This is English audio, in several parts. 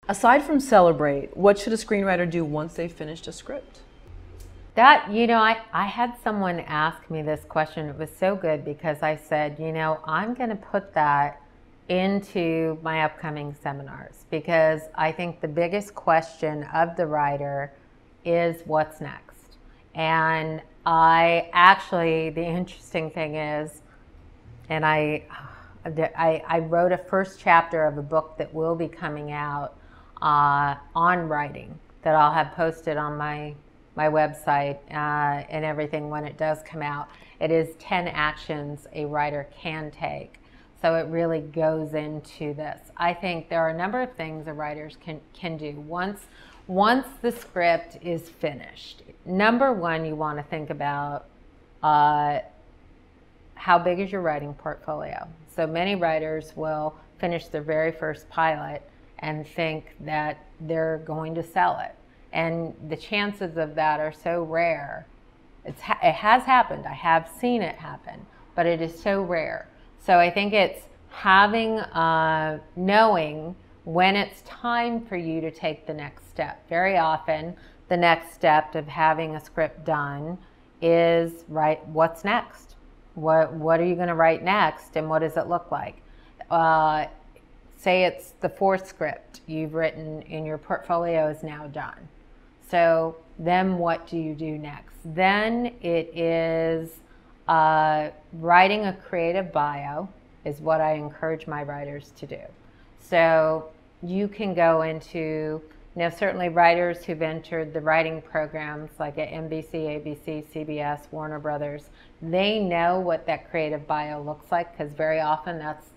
Aside from celebrate, what should a screenwriter do once they've finished a script? That, I had someone ask me this question. It was so good because I said, I'm going to put that into my upcoming seminars, because I think the biggest question of the writer is what's next. And the interesting thing is, and I wrote a first chapter of a book that will be coming out on writing, that I'll have posted on my website and everything when it does come out. It is 10 actions a writer can take. So it really goes into this. I think there are a number of things the writers can do once the script is finished. Number one, you want to think about how big is your writing portfolio. So many writers will finish their very first pilot and think that they're going to sell it. And the chances of that are so rare. It has happened. I have seen it happen, but it is so rare. So I think it's knowing when it's time for you to take the next step. Very often, the next step of having a script done is, what's next? What are you going to write next, and what does it look like? Say it's the fourth script you've written and your portfolio is now done. So then what do you do next? Then it is writing a creative bio is what I encourage my writers to do. So you can go into, certainly writers who've entered the writing programs like at NBC, ABC, CBS, Warner Brothers, they know what that creative bio looks like, because very often that's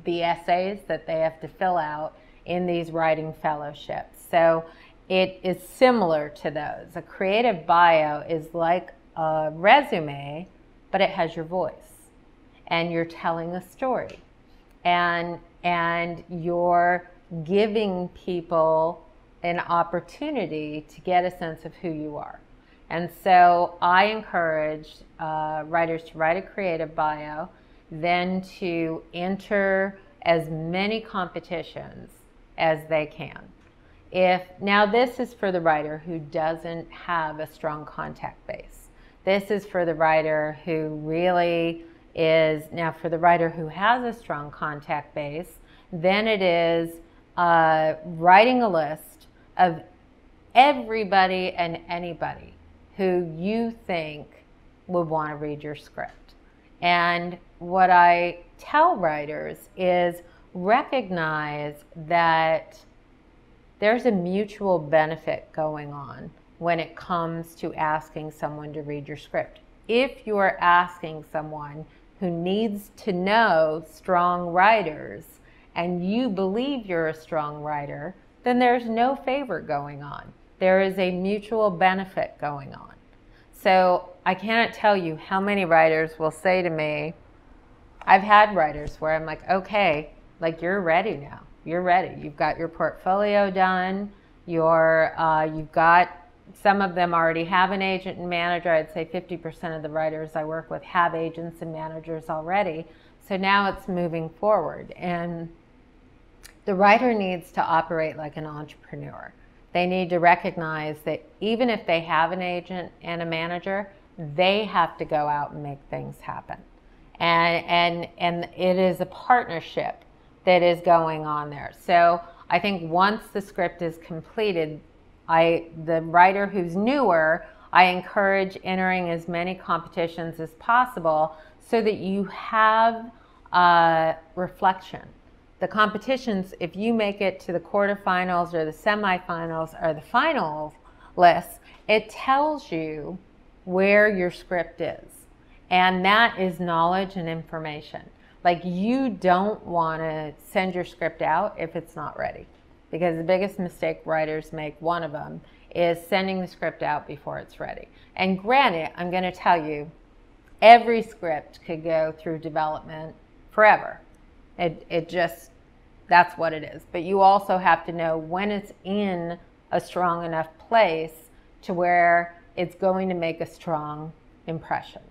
the essays that they have to fill out in these writing fellowships. So it is similar to those. A creative bio is like a resume, but it has your voice, and you're telling a story, and you're giving people an opportunity to get a sense of who you are. And so I encourage writers to write a creative bio, then to enter as many competitions as they can. Now this is for the writer who doesn't have a strong contact base. This is for the writer who really is, now for the writer who has a strong contact base, then it is writing a list of everybody and anybody who you think would want to read your script. And what I tell writers is recognize that there's a mutual benefit going on when it comes to asking someone to read your script. If you are asking someone who needs to know strong writers and you believe you're a strong writer, then there's no favor going on. There is a mutual benefit going on. So I cannot tell you how many writers will say to me, I've had writers where I'm like, okay, like you're ready now. You're ready. You've got your portfolio done. You've got, some of them already have an agent and manager. I'd say 50% of the writers I work with have agents and managers already. So now it's moving forward. And the writer needs to operate like an entrepreneur. They need to recognize that even if they have an agent and a manager, they have to go out and make things happen. And it is a partnership that is going on there. So I think once the script is completed, the writer who's newer, I encourage entering as many competitions as possible so that you have reflection. The competitions, if you make it to the quarterfinals or the semifinals or the finals list, it tells you where your script is. And that is knowledge and information. Like, you don't want to send your script out if it's not ready. Because the biggest mistake writers make, one of them, is sending the script out before it's ready. And granted, I'm going to tell you, every script could go through development forever. It just, that's what it is. But you also have to know when it's in a strong enough place to where it's going to make a strong impression.